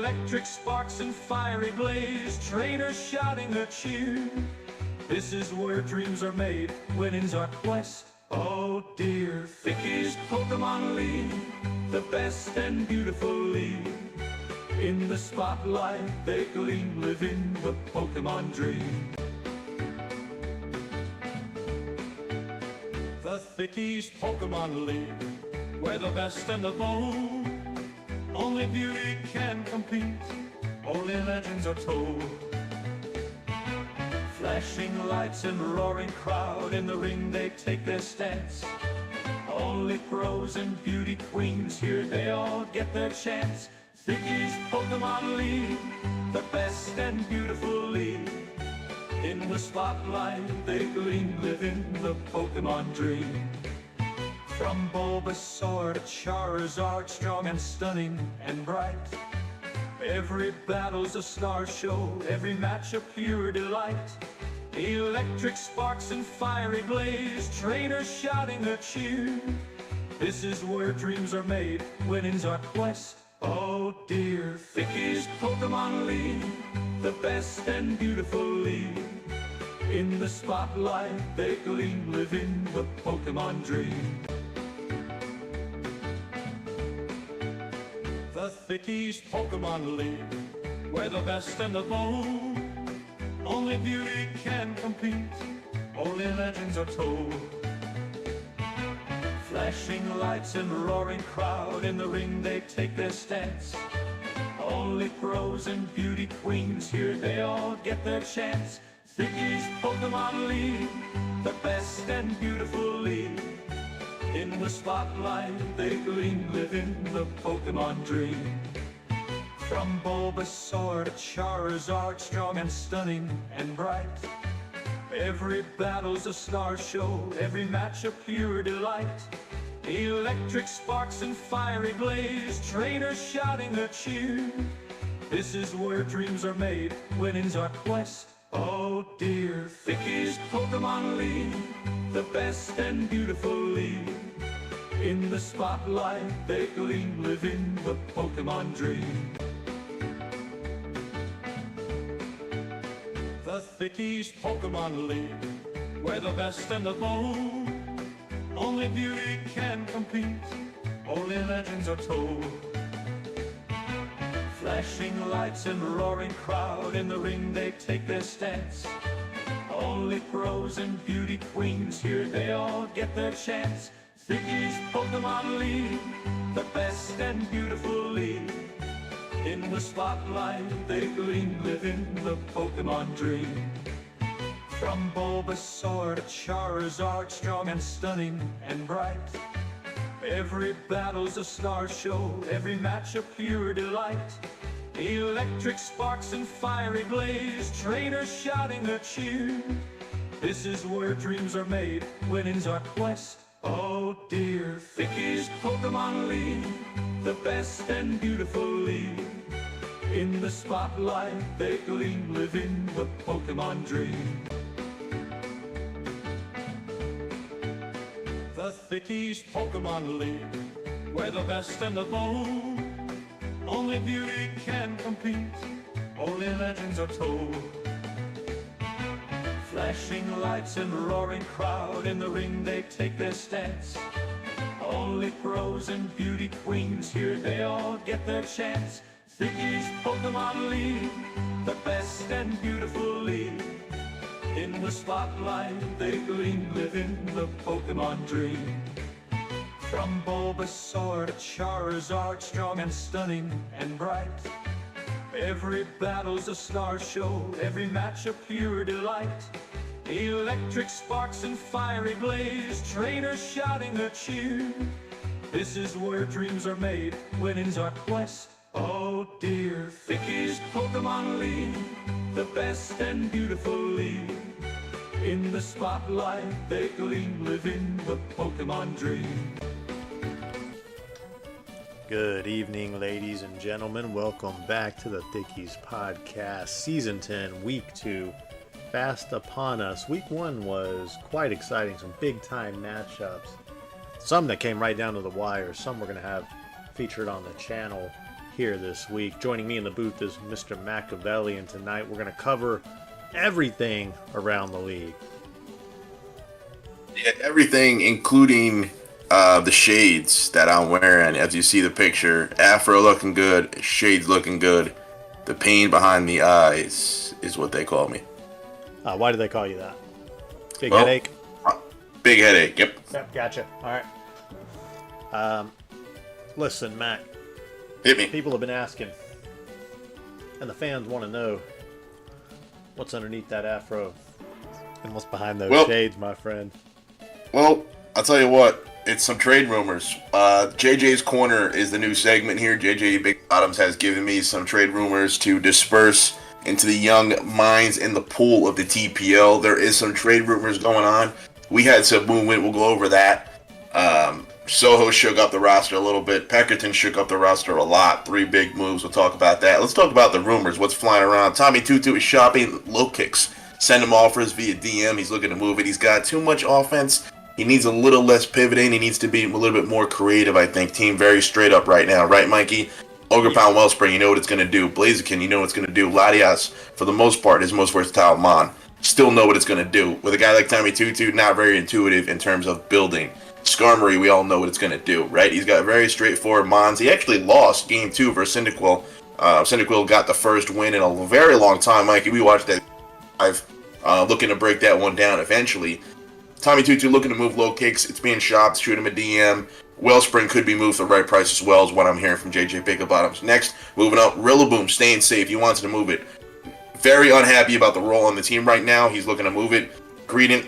Electric sparks and fiery blaze, trainers shouting a cheer. This is where dreams are made, winning's our quest. Oh dear, Vicky's Pokemon League, the best and beautiful league. In the spotlight they gleam, living the Pokemon dream. The Thickies Pokemon League, where the best and the bold. Only beauty can compete, only legends are told. Flashing lights and roaring crowd, in the ring they take their stance. Only pros and beauty queens, here they all get their chance. Thickies Pokemon League, the best and beautiful league. In the spotlight they gleam, living the Pokemon dream. From Bulbasaur to Charizard, strong and stunning and bright. Every battle's a star show, every match a pure delight. Electric sparks and fiery blaze, trainers shouting a cheer. This is where dreams are made, winning's our quest. Oh dear, Thickies Pokemon League, the best and beautiful league. In the spotlight they gleam, living the Pokemon dream. The Thickies Pokemon League, where the best and the bold. Only beauty can compete, only legends are told. Flashing lights and roaring crowd, in the ring they take their stance. Only pros and beauty queens, here they all get their chance. Thickies Pokemon League, the best and beautiful league. In the spotlight they gleam, living the Pokemon dream. From Bulbasaur to Charizard, strong and stunning and bright. Every battle's a star show, every match a pure delight. Electric sparks and fiery blaze, trainers shouting a cheer. This is where dreams are made, winning's our quest. Oh dear, Thickies Pokemon League, the best and beautiful league. In the spotlight they gleam, living the Pokemon dream. The Thickies Pokemon League, where the best and the bold. Only beauty can compete, only legends are told. Flashing lights and roaring crowd, in the ring they take their stance. Only pros and beauty queens, here they all get their chance. Thickies Pokemon League, the best and beautiful league. In the spotlight they gleam, living the Pokemon dream. From Bulbasaur to Charizard, strong and stunning and bright. Every battle's a star show, every match a pure delight. Electric sparks and fiery blaze, trainers shouting a cheer. This is where dreams are made, winning's our quest. Oh dear, Thickies Pokemon League, the best and beautiful league. In the spotlight they gleam, living the Pokemon dream. The Thickies Pokemon League, where the best and the bold. Only beauty can compete, only legends are told. Flashing lights and roaring crowd, in the ring they take their stance. Only pros and beauty queens, here they all get their chance. Thickies Pokemon League, the best and beautiful league. In the spotlight they gleam, living the Pokemon dream. From Bulbasaur to Charizard, strong and stunning and bright. Every battle's a star show, every match a pure delight. Electric sparks and fiery blaze, trainers shouting a cheer. This is where dreams are made, winning's our quest. Oh dear, Thickies Pokemon League, the best and beautiful league. In the spotlight they gleam, living the Pokemon dream. Good evening, ladies and gentlemen. Welcome back to the Thickies Podcast, Season 10, Week 2, fast upon us. Week 1 was quite exciting, some big-time matchups. Some that came right down to the wire, some we're going to have featured on the channel here this week. Joining me in the booth is Mr. Machiavelli, and tonight we're going to cover everything around the league. Yeah, everything, including the shades that I'm wearing. As you see the picture, afro looking good, shades looking good. The pain behind the eyes is what they call me. Why do they call you that? Big headache? Big headache, yep. Yep, gotcha. All right. Listen, Mac. Hit me. People have been asking, and the fans want to know what's underneath that afro and what's behind those shades, my friend. Well, I'll tell you what. It's some trade rumors. JJ's Corner is the new segment here. JJ Big Bottoms has given me some trade rumors to disperse into the young minds in the pool of the TPL. There is some trade rumors going on. We had some movement. We'll go over that. Soho shook up the roster a little bit. Peckerton shook up the roster a lot. 3 big moves. We'll talk about that. Let's talk about the rumors. What's flying around? Tommy Tutu is shopping low kicks. Send him offers via DM. He's looking to move it. He's got too much offense. He needs a little less pivoting. He needs to be a little bit more creative, I think. Team very straight up right now. Right, Mikey? Ogre Pound Wellspring, you know what it's going to do. Blaziken, you know what it's going to do. Latias, for the most part, his most versatile Mon. Still know what it's going to do. With a guy like Tommy Tutu, not very intuitive in terms of building. Skarmory, we all know what it's going to do, right? He's got very straightforward Mons. He actually lost Game 2 versus Cyndaquil. Cyndaquil got the first win in a very long time, Mikey. We watched that live, looking to break that one down eventually. Tommy Tutu looking to move low kicks. It's being shopped. Shoot him a DM. Wellspring could be moved for the right price as well, is what I'm hearing from JJ Bottoms. Next, moving up, Rillaboom staying safe. He wants to move it. Very unhappy about the role on the team right now. He's looking to move it. Greedent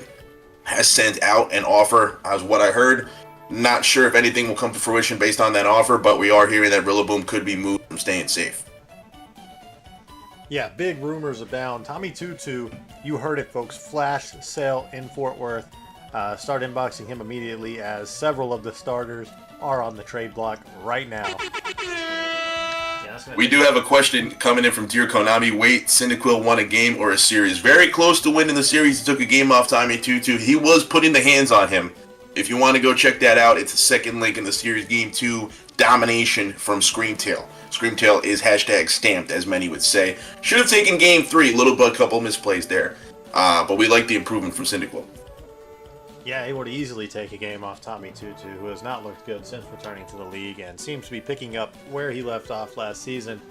has sent out an offer, as what I heard. Not sure if anything will come to fruition based on that offer, but we are hearing that Rillaboom could be moved from staying safe. Yeah, big rumors abound. Tommy Tutu, you heard it, folks. Flash sale in Fort Worth. Start inboxing him immediately, as several of the starters are on the trade block right now. We do have a question coming in from Dear Konami. Wait, Cyndaquil won a game or a series? Very close to winning the series. He took a game off Tommy Tutu. He was putting the hands on him. If you want to go check that out, it's the second link in the series. Game 2, domination from Screamtail. Screamtail is hashtag stamped, as many would say. Should have taken Game 3. Little but a couple misplays there. But we like the improvement from Cyndaquil. Yeah, able to easily take a game off Tommy Tutu, who has not looked good since returning to the league and seems to be picking up where he left off last season.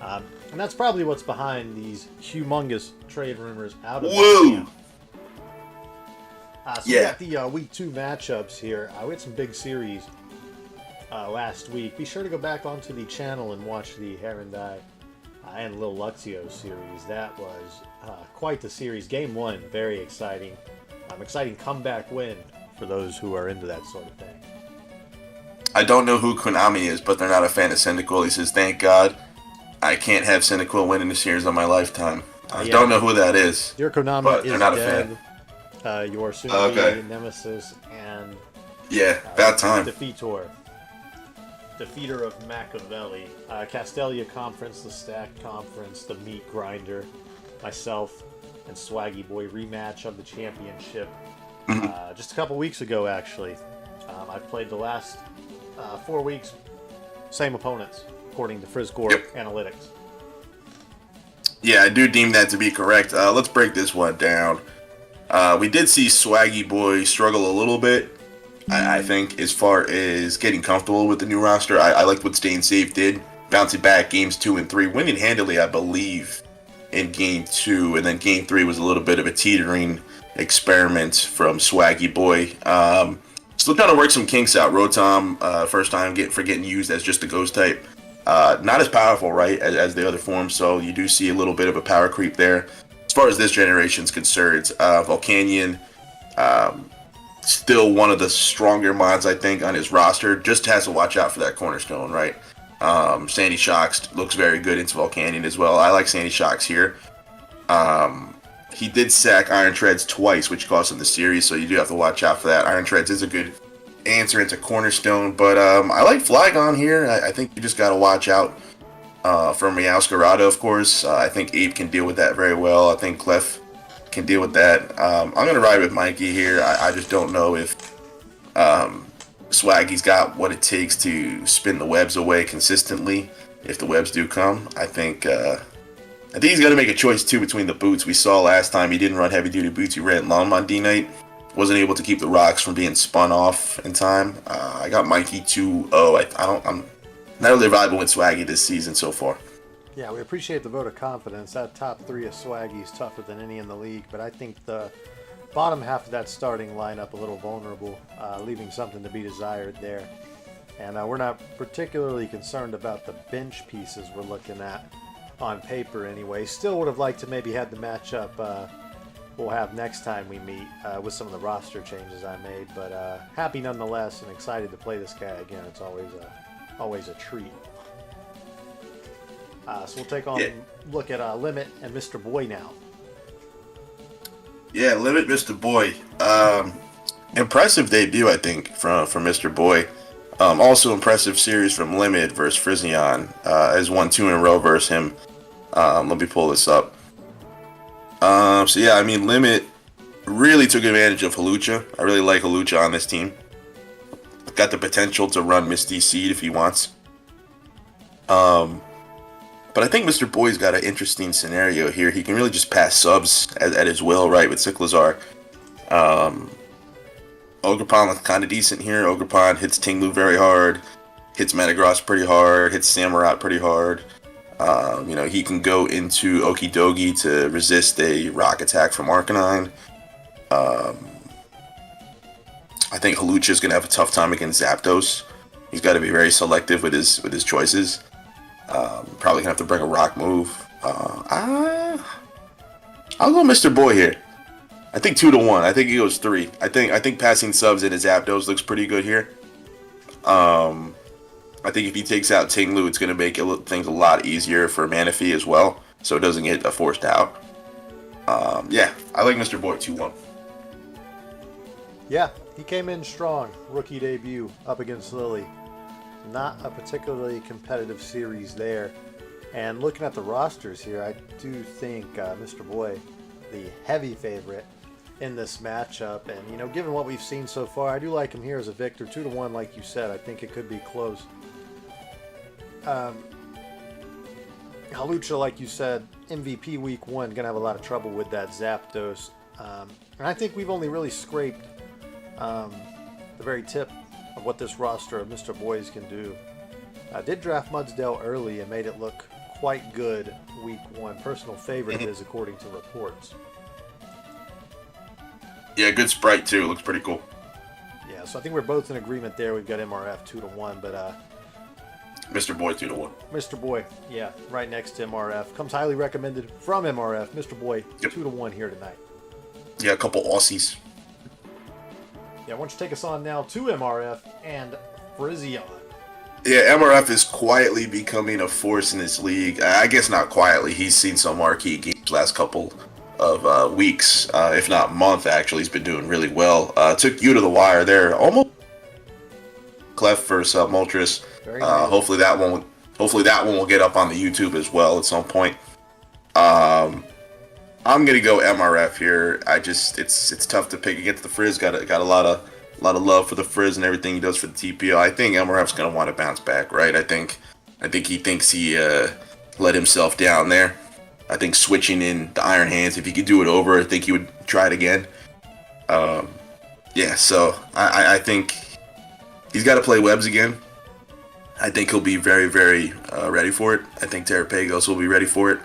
And that's probably what's behind these humongous trade rumors out of the camp. We got the Week 2 matchups here. We had some big series last week. Be sure to go back onto the channel and watch the Herondai and Lil Luxio series. That was quite the series. Game 1, very exciting. Exciting comeback win for those who are into that sort of thing. I don't know who Konami is, but they're not a fan of Cyndaquil. He says, thank God I can't have Cyndaquil win in the series on my lifetime. I don't know who that is. Your Konami but is they're not dead. A fan. Your soon-to-be Nemesis and about time. Defeater of Machiavelli. Castelia Conference, the Stack Conference, the Meat Grinder, myself, and Swaggy Boy rematch of the championship just a couple weeks ago, actually. I've played the last 4 weeks, same opponents, according to Frizzcore Analytics. Yeah, I do deem that to be correct. Let's break this one down. We did see Swaggy Boy struggle a little bit, I think, as far as getting comfortable with the new roster. I liked what Staying Safe did, bouncing back games 2 and 3, winning handily, I believe, in Game 2, and then Game 3 was a little bit of a teetering experiment from Swaggy Boy. Still trying to work some kinks out. Rotom, first time getting used as just a ghost type. Not as powerful, right, as the other forms, so you do see a little bit of a power creep there. As far as this generation's concerned, Volcanion, still one of the stronger mods, I think, on his roster. Just has to watch out for that cornerstone, right? Sandy Shocks looks very good into Volcanion as well. I like Sandy Shocks here. He did sack Iron Treads twice, which cost him the series, so you do have to watch out for that. Iron Treads is a good answer into Cornerstone, but I like Flygon here. I think you just got to watch out for Meowscarada, of course. I think Ape can deal with that very well. I think Clef can deal with that. I'm going to ride with Mikey here. I just don't know if Swaggy's got what it takes to spin the webs away consistently. if the webs do come. I think he's got to make a choice too between the boots. We saw last time he didn't run heavy duty boots. He ran long on D night. Wasn't able to keep the rocks from being spun off in time. I got Mikey 2-0. I'm not really vibing with Swaggy this season so far. Yeah, we appreciate the vote of confidence. That top three of Swaggy is tougher than any in the league, but I think the bottom half of that starting lineup a little vulnerable, leaving something to be desired there. And we're not particularly concerned about the bench pieces we're looking at on paper anyway. Still would have liked to maybe had the matchup we'll have next time we meet with some of the roster changes I made, but happy nonetheless and excited to play this guy again. It's always a treat. So we'll take on look at Limit and Mr. Boy now. Yeah, Limit Mr. Boy. Impressive debut, I think, from Mr. Boy. Also impressive series from Limit versus Frisian. Has won 2 in a row versus him. Let me pull this up. So yeah, I mean, Limit really took advantage of Halucha. I really like Halucha on this team. Got the potential to run Misty Seed if he wants. But I think Mr. Boy's got an interesting scenario here. He can really just pass subs at his will, right, with Cyclazar. Ogerpon looks kind of decent here. Ogerpon hits Tinglu very hard, hits Metagross pretty hard, hits Samurott pretty hard. He can go into Okidogi to resist a rock attack from Arcanine. I think Halucha is going to have a tough time against Zapdos. He's got to be very selective with his choices. Probably gonna have to bring a rock move. I'll go Mr. Boy here. I think 2-1. I think he goes 3. I think passing subs into Zapdos looks pretty good here. I think if he takes out Tinglu, it's gonna make things a lot easier for Manaphy as well, so it doesn't get forced out. Yeah, I like Mr. Boy 2-1. Yeah, he came in strong. Rookie debut up against Lily. Not a particularly competitive series there. And looking at the rosters here, I do think Mr. Boy, the heavy favorite in this matchup. And, given what we've seen so far, I do like him here as a victor. 2-1, like you said. I think it could be close. Halucha, like you said, MVP week 1, going to have a lot of trouble with that Zapdos. And I think we've only really scraped the very tip of what this roster of Mr. Boys can do. I did draft Mudsdale early and made it look quite good week 1. Personal favorite is according to reports. Yeah, good sprite too. Looks pretty cool. Yeah, so I think we're both in agreement there. We've got MRF 2-1, but Mr. Boy 2-1. Mr. Boy, yeah, right next to MRF. Comes highly recommended from MRF. Mr. Boy, 2-1 here tonight. Yeah, a couple Aussies. Yeah, why don't you take us on now to MRF and Frisian. Yeah, MRF is quietly becoming a force in this league. I guess not quietly. He's seen some marquee games last couple of weeks, if not month, actually. He's been doing really well. Took you to the wire there. Almost Clef versus Moltres. Hopefully that one will get up on the YouTube as well at some point. I'm gonna go MRF here. It's tough to pick against the Frizz. Got a lot of love for the Frizz and everything he does for the TPL. I think MRF's gonna want to bounce back, right? I think he thinks he let himself down there. I think switching in the Iron Hands, if he could do it over, I think he would try it again. So I think he's got to play webs again. I think he'll be very, very ready for it. I think Terrapagos will be ready for it.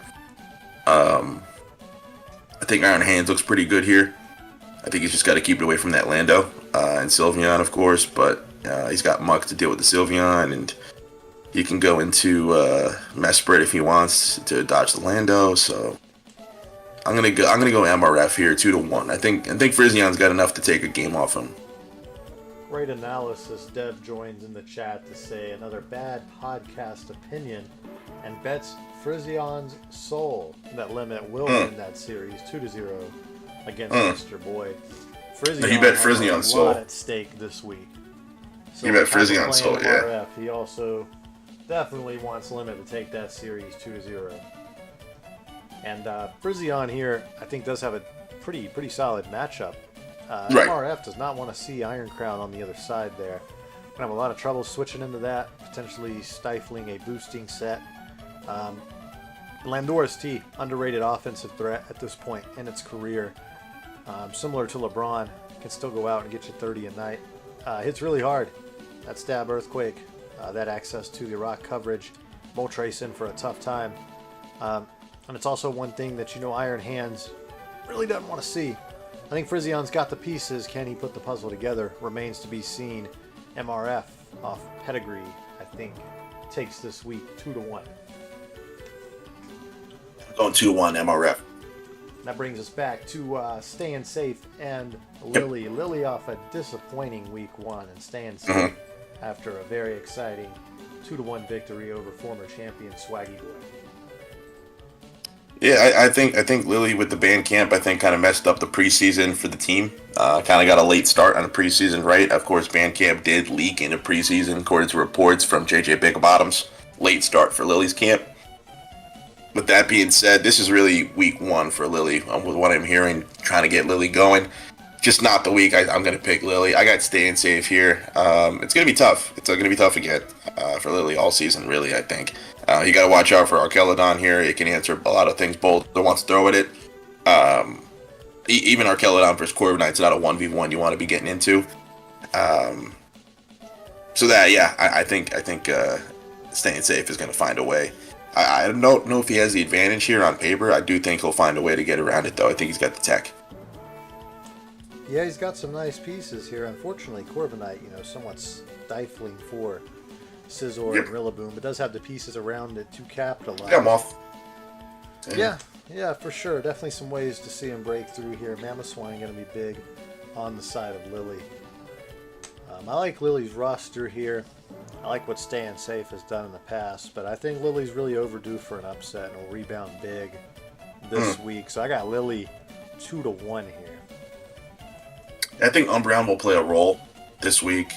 I think Iron Hands looks pretty good here. I think he's just got to keep it away from that Lando and Sylveon, of course, but he's got Muck to deal with the Sylveon, and he can go into Mesprit if he wants to dodge the Lando. So I'm gonna go MRF here, 2-1. I think Frisian's got enough to take a game off him. Great analysis. Dev joins in the chat to say another bad podcast opinion and bets Frisian's soul that Limit will win that series 2-0 against Mr. Boy. Frisian he bet Frisian's soul. A lot at stake this week. So he bet Frisian's soul, yeah. He also definitely wants Limit to take that series 2-0. And Frisian here, I think, does have a pretty solid matchup. Right. MRF does not want to see Iron Crown on the other side there. Gonna have a lot of trouble switching into that. potentially stifling a boosting set. Landorus T, underrated offensive threat at this point in its career. Similar to LeBron, can still go out and get you 30 a night. Hits really hard. That stab earthquake, that access to the rock coverage, Moltres in for a tough time. And it's also one thing that Iron Hands really doesn't want to see. I think Frizzion's got the pieces. Can he put the puzzle together? Remains to be seen. MRF off pedigree, I think, takes this week 2-1. Going 2-1 MRF. That brings us back to staying safe and Lily. Yep. Lily off a disappointing week 1 and staying safe after a very exciting 2-1 victory over former champion Swaggy Boy. Yeah, I think Lily with the band camp, I think kind of messed up the preseason for the team. Kind of got a late start on the preseason, right? Of course, band camp did leak into preseason, according to reports from JJ Big Bottoms. Late start for Lily's camp. With that being said, this is really week 1 for Lily. With what I'm hearing, trying to get Lily going. Just not the week I'm going to pick Lily. I got staying safe here. It's going to be tough. It's going to be tough again for Lily all season, really, I think. You got to watch out for Arkelodon here. It can answer a lot of things Boulder wants to throw at it. Even Arkelodon versus Corviknight's not a 1v1 you want to be getting into. So that, yeah, I think staying safe is going to find a way. I don't know if he has the advantage here on paper. I do think he'll find a way to get around it, though. I think he's got the tech. Yeah, he's got some nice pieces here. Unfortunately, Corviknight, somewhat stifling for Scizor and Rillaboom, but does have the pieces around it to capitalize. Yeah, I'm off. Yeah, for sure. Definitely some ways to see him break through here. Mamoswine going to be big on the side of Lily. I like Lily's roster here. I like what Staying Safe has done in the past, but I think Lily's really overdue for an upset and will rebound big this week. So I got Lily 2-1 here. I think Umbreon will play a role this week.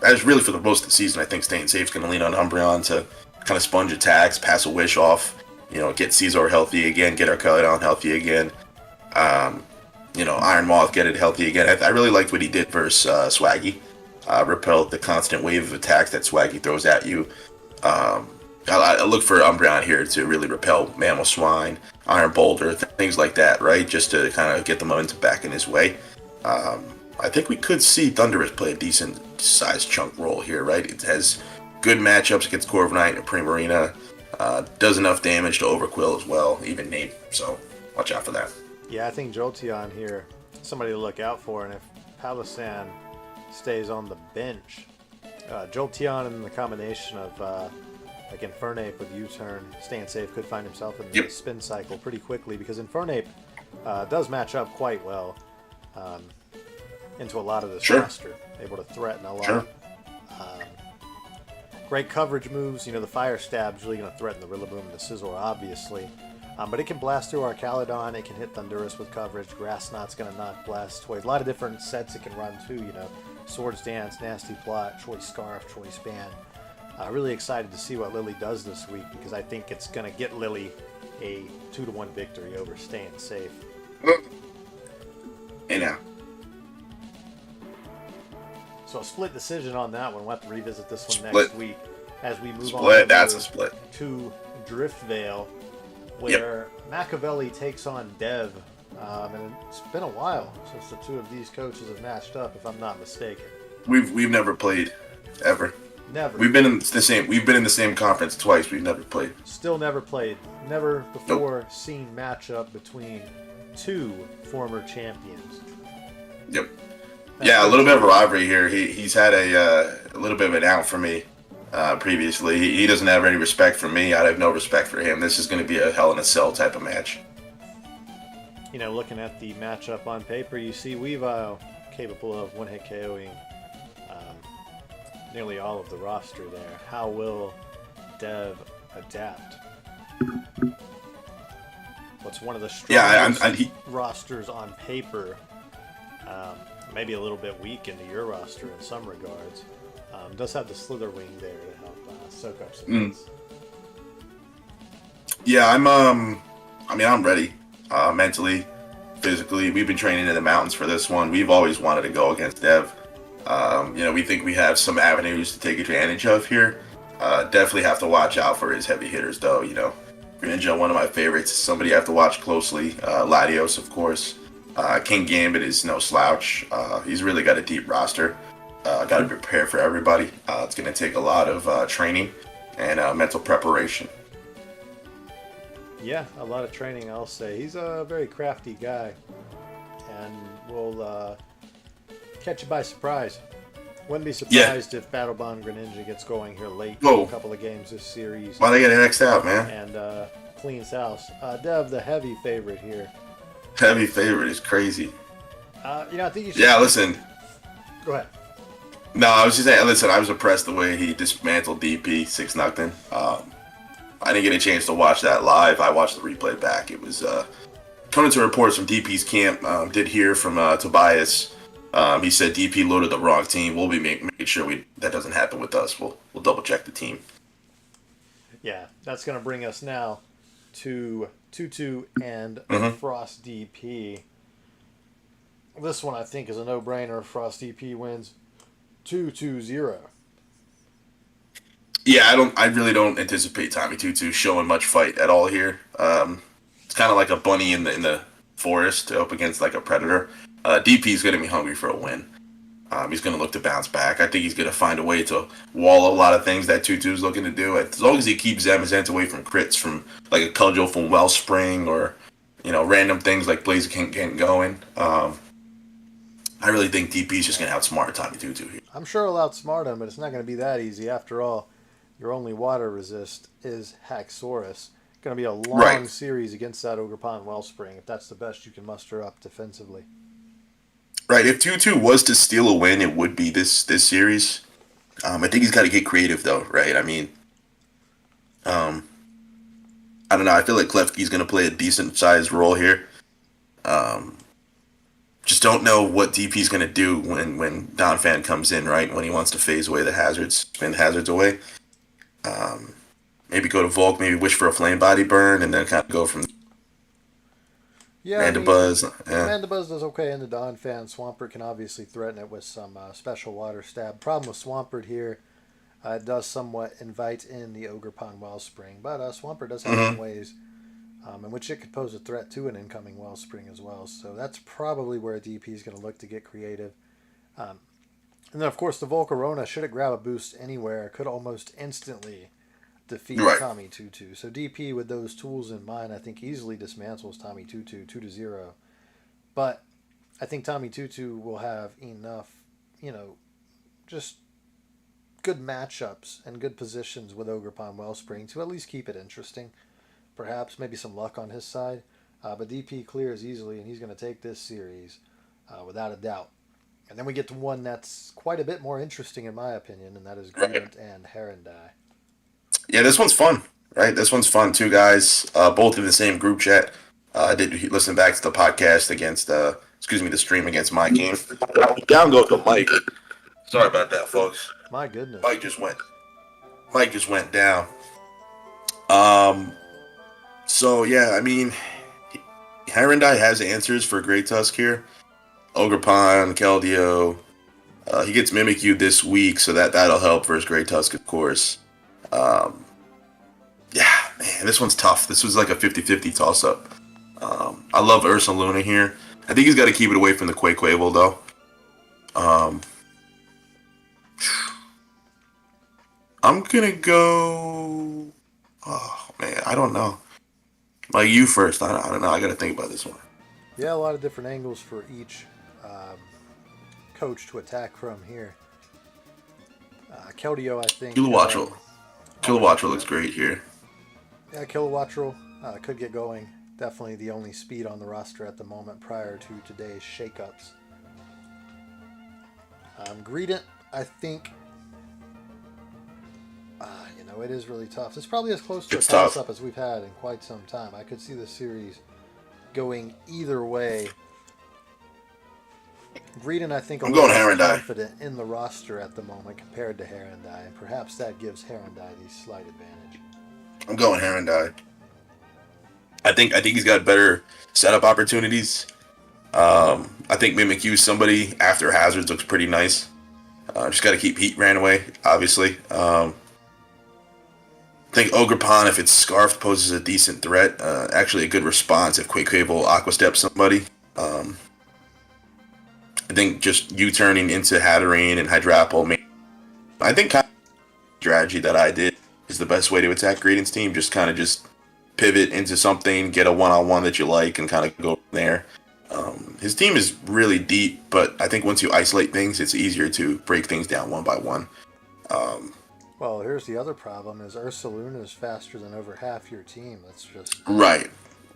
As really for the most of the season, I think Staying Safe is going to lean on Umbreon to kind of sponge attacks, pass a wish off, get Scizor healthy again, get Arkelodon healthy again. Iron Moth get it healthy again. I really liked what he did versus Swaggy. Repelled the constant wave of attacks that Swaggy throws at you. I look for Umbreon here to really repel Mamoswine, Iron Boulder, things like that, right? Just to kind of get the momentum back in his way. I think we could see Thundurus play a decent sized chunk role here, right? It has good matchups against Corviknight and Primarina. Does enough damage to overquill as well, even Nate. So watch out for that. Yeah, I think Jolteon here, somebody to look out for. And if Palossand stays on the bench, Jolteon and the combination of like Infernape with U-turn, Staying Safe could find himself in the spin cycle pretty quickly, because Infernape does match up quite well into a lot of this roster, able to threaten a lot. Great coverage moves. The Fire Stab's really going to threaten the Rillaboom and the Scizor, obviously. But it can blast through Arkelodon. It can hit Thundurus with coverage. Grass Knot's going to knock Blastoise. A lot of different sets it can run too. Swords Dance, Nasty Plot, Choice Scarf, Choice Band. Really excited to see what Lily does this week, because I think it's going to get Lily a 2-1 victory over Staying Safe. Hey now. So a split decision on that one. We'll have to revisit this one next week as we move on. That's a split. To Driftvale, where Machiavelli takes on Dev. And it's been a while since the two of these coaches have matched up, if I'm not mistaken. We've never played, ever. Never. We've been in the same conference twice. We've never played. Still never played. Never before seen matchup between two former champions. Yep. Yeah, a little bit of a rivalry here. He's had a little bit of an out for me previously. He doesn't have any respect for me. I have no respect for him. This is going to be a Hell in a Cell type of match. Looking at the matchup on paper, you see Weavile capable of one-hit KOing nearly all of the roster there. How will Dev adapt? What's one of the strongest rosters on paper? Maybe a little bit weak into your roster in some regards. Does have the Slitherwing there to help soak up some hits. Yeah, I'm ready. Mentally, physically. We've been training in the mountains for this one. We've always wanted to go against Dev. We think we have some avenues to take advantage of here. Definitely have to watch out for his heavy hitters, though. Greninja, one of my favorites. Somebody you have to watch closely. Latios, of course. King Gambit is no slouch. He's really got a deep roster. Got to prepare for everybody. It's going to take a lot of training and mental preparation. Yeah, a lot of training, I'll say. He's a very crafty guy and will catch you by surprise. Wouldn't be surprised if Battle Bond Greninja gets going here late in a couple of games this series. Why they get next out, man? And cleans house. Dev, the heavy favorite here. Heavy favorite is crazy. I think you should... Yeah, listen. Go ahead. No, I was just saying, listen, I was impressed the way he dismantled DP 6 Noctin. I didn't get a chance to watch that live. I watched the replay back. It was coming to reports from DP's camp. Did hear from Tobias. He said DP loaded the wrong team. We'll be making sure that doesn't happen with us. We'll double check the team. Yeah, that's going to bring us now to Tutu and Frost DP. This one I think is a no-brainer. Frost DP wins 2-0. Yeah, I really don't anticipate Tommy Tutu showing much fight at all here. It's kind of like a bunny in the forest up against like a predator. DP is going to be hungry for a win. He's going to look to bounce back. I think he's going to find a way to wall a lot of things that Tutu's looking to do. As long as he keeps Zamazenta away from crits, from like a cudgel from Wellspring or random things like Blaziken getting going. I really think DP's just going to outsmart Tommy Tutu here. I'm sure he'll outsmart him, but it's not going to be that easy. After all, your only water resist is Haxorus. Going to be a long series against that Ogerpon Wellspring if that's the best you can muster up defensively. Right, if Tutu was to steal a win, it would be this series. I think he's got to get creative, though, right? I mean, I don't know. I feel like Klefki's going to play a decent-sized role here. Just don't know what DP's going to do when Donphan comes in, right? When he wants to phase away the hazards, spin hazards away. Maybe go to Volk, maybe wish for a Flame Body Burn, and then kind of go from Mandibuzz. Mandibuzz does okay in the Donphan. Swampert can obviously threaten it with some special water stab. Problem with Swampert here, it does somewhat invite in the Ogerpon Wellspring, but Swampert does have some ways in which it could pose a threat to an incoming Wellspring as well. So that's probably where DP is going to look to get creative. And then, of course, the Volcarona, should it grab a boost anywhere, could almost instantly defeat Tommy Tutu. So DP, with those tools in mind, I think easily dismantles Tommy Tutu 2-0. But I think Tommy Tutu will have enough, just good matchups and good positions with Ogerpon Wellspring to at least keep it interesting. Perhaps maybe some luck on his side. But DP clears easily, and he's going to take this series without a doubt. And then we get to one that's quite a bit more interesting, in my opinion, and that is Greedent and Herondai. Yeah, this one's fun, right? This one's fun. Two guys, both in the same group chat. I did listen back to the podcast against, the stream against my game. Down goes the mic. Sorry about that, folks. My goodness. Mike just went down. So, yeah, I mean, Herondai has answers for Great Tusk here. Ogerpon, Keldeo. He gets Mimikyu this week, so that'll help versus Great Tusk, of course. Yeah, man, this one's tough. This was like a 50-50 toss-up. I love Ursaluna here. I think he's got to keep it away from the Quaquaval, though. I'm going to go... Oh, man, I don't know. Like, you first. I don't know. I got to think about this one. Yeah, a lot of different angles for each coach to attack from here. Keldeo, I think... Kilowattrel looks great here. Yeah, Kilowattrel could get going. Definitely the only speed on the roster at the moment prior to today's shakeups. Greedent, I think... it is really tough. It's probably as close to a toss-up as we've had in quite some time. I could see the series going either way. Greedent, I think, I'm going Herondai. Confident in the roster at the moment compared to Herondai, and perhaps that gives Herondai the slight advantage. I'm going Herondai. I think he's got better setup opportunities. I think Mimikyu, somebody after hazards, looks pretty nice. Just got to keep Heat ran away, obviously. think Ogre Pond, if it's Scarf, poses a decent threat. Actually, a good response if Quake will Aqua Step somebody. I think just U-turning into Hatterene and Hydrapple. I think kind of strategy that I did is the best way to attack Greedent's team. Just kind of just pivot into something, get a one-on-one that you like, and kind of go from there. His team is really deep, but I think once you isolate things, it's easier to break things down one by one. Well, here's the other problem: is Ursaluna is faster than over half your team. That's just Right,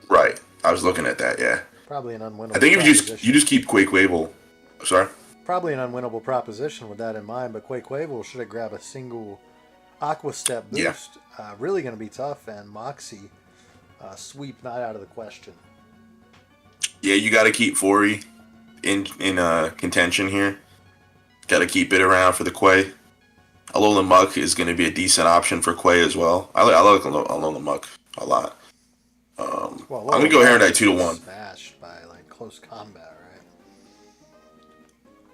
right. I was looking at that. Yeah, probably an unwinnable. I think if you just keep Quake Wable. Sorry. Probably an unwinnable proposition with that in mind, but Quake Wable should have grabbed a single Aqua Step boost. Yeah. Really going to be tough, and Moxie sweep not out of the question. Yeah, you got to keep Fori in contention here. Got to keep it around for the Quay. Alolan Muck is going to be a decent option for Quay as well. I like Alolan Muck a lot. I'm going to go Herondite 2-1. Smashed by like close combat,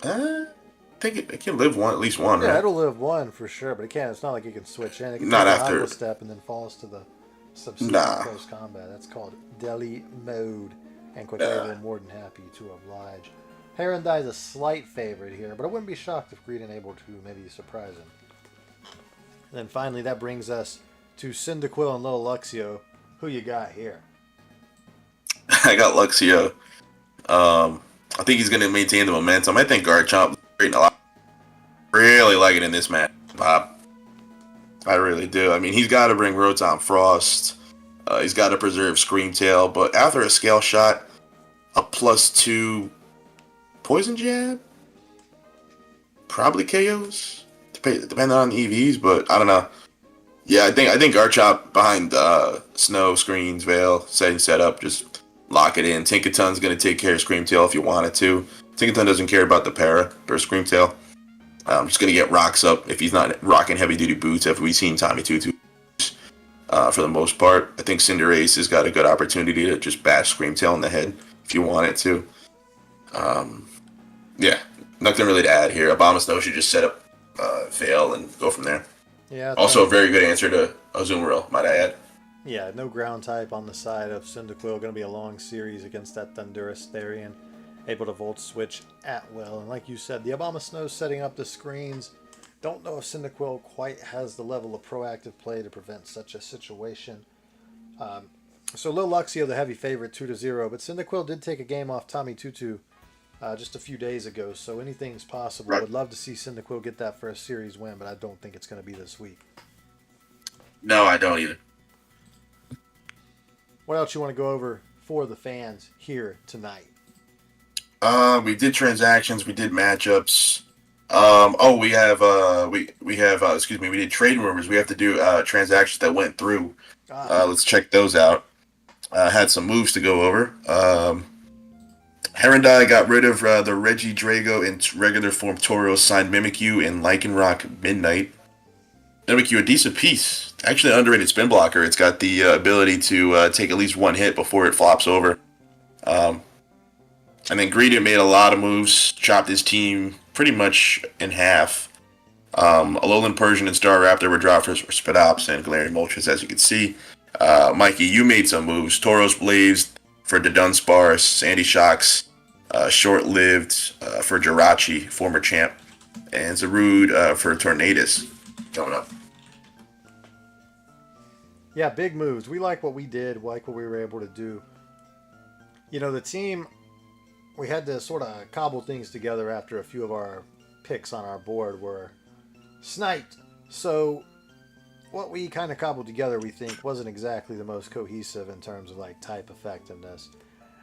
right? I think it can live at least one. Yeah, right? it'll live one for sure, but it can't. It's not like it can switch in. It can not take after an Aqua Step and then falls to the subsequent close combat. That's called Deli Mode, and Quaquaval will more than happy to oblige. Herondite is a slight favorite here, but I wouldn't be shocked if Greedent able to maybe surprise him. And then finally, that brings us to Cyndaquil and Little Luxio. Who you got here? I got Luxio. I think he's going to maintain the momentum. I think Garchomp is a lot. Really like it in this match, Bob. I really do. I mean, he's got to bring Rotom Frost. He's got to preserve Screamtail. But after a Scale Shot, a +2 Poison Jab probably KOs. Depending on the EVs, but I don't know. Yeah, I think Garchomp behind Snow, Screens, Veil, set up, just lock it in. Tinkaton's going to take care of Screamtail if you want it to. Tinkaton doesn't care about the para or Screamtail. I'm just going to get rocks up if he's not rocking heavy-duty boots, after we've seen Tommy Tutu for the most part. I think Cinderace has got a good opportunity to just bash Screamtail in the head if you want it to. Yeah, nothing really to add here. Abomasnow should just set up Veil and go from there. Yeah. Also, a very good answer to Azumarill, might I add. Yeah, no ground type on the side of Cyndaquil. Going to be a long series against that Thundurus Therian. Able to Volt Switch at will. And like you said, the Abomasnow setting up the screens. Don't know if Cyndaquil quite has the level of proactive play to prevent such a situation. So Lil Luxio, the heavy favorite, 2-0. But Cyndaquil did take a game off Tommy Tutu just a few days ago. So anything's possible. Right. Would love to see Cyndaquil get that first series win, but I don't think it's going to be this week. No, I don't either. What else you want to go over for the fans here tonight? We did transactions. We did matchups. We did trade rumors. We have to do transactions that went through. Let's check those out. Had some moves to go over. Herondai got rid of the Reggie Drago in regular form Tauros, signed Mimikyu and Lycanroc Midnight. Mimikyu, a decent piece. Actually, an underrated spin blocker. It's got the ability to take at least one hit before it flops over. And then Greedent made a lot of moves, chopped his team pretty much in half. Alolan Persian and Star Raptor were dropped for Spidops and Galarian Moltres, as you can see. Mikey, you made some moves. Tauros Blaze for the Dunsparce, Sandy Shocks, short-lived for Jirachi, former champ, and Zarude for Tornadus coming up. Yeah, big moves. We like what we did, like what we were able to do. You know, the team, we had to sort of cobble things together after a few of our picks on our board were sniped. So what we kind of cobbled together, we think, wasn't exactly the most cohesive in terms of like type effectiveness.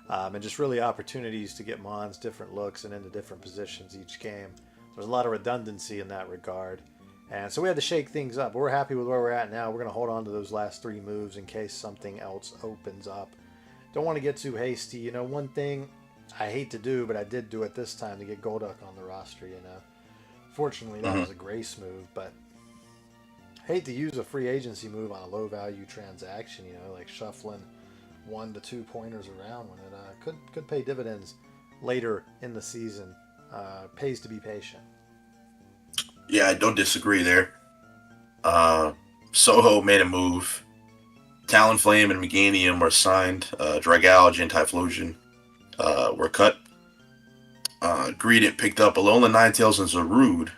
And just really opportunities to get Mons different looks and into different positions each game. There's a lot of redundancy in that regard. And so we had to shake things up. We're happy with where we're at now. We're going to hold on to those last 3 moves in case something else opens up. Don't want to get too hasty. You know, one thing I hate to do, but I did do it this time to get Golduck on the roster, you know. Fortunately, that was a grace move, but hate to use a free agency move on a low-value transaction, you know, like shuffling 1 to 2 pointers around when it could pay dividends later in the season. Pays to be patient. Yeah, I don't disagree there. Soho made a move. Talonflame and Meganium were signed. Dragouge and Typhlosion were cut. Greedent picked up Alolan Ninetales and Zarude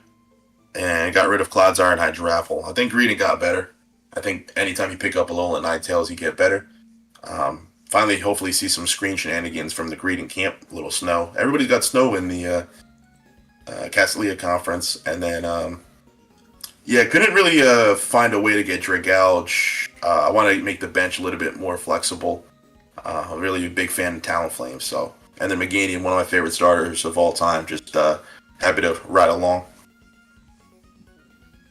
and got rid of Clodsire and Hydrapple. I think Greedent got better. I think anytime you pick up Alolan Ninetales, you get better. Finally, hopefully see some screen shenanigans from the Greedent camp. A little snow. Everybody's got snow in the Castelia conference. And then, couldn't really find a way to get Dragouge. I want to make the bench a little bit more flexible. I'm really a big fan of Talonflame, so. And then Meganium, one of my favorite starters of all time. Just happy to ride along.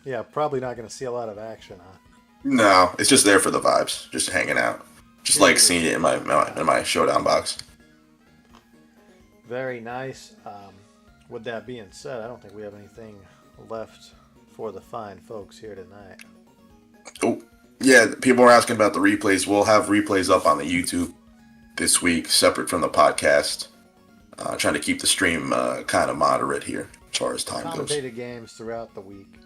Yeah, probably not going to see a lot of action, huh? No, it's just there for the vibes, just hanging out, just like seeing it in my showdown box. Very nice. With that being said, I don't think we have anything left for the fine folks here tonight. Oh, yeah, people are asking about the replays. We'll have replays up on the YouTube this week, separate from the podcast. Trying to keep the stream kind of moderate here as far as time goes. Commentated games throughout the week.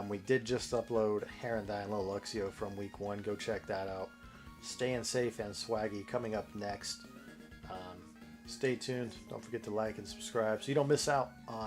We did just upload Herondine and Luxio from week 1. Go check that out. Staying safe and swaggy coming up next. Stay tuned. Don't forget to like and subscribe so you don't miss out on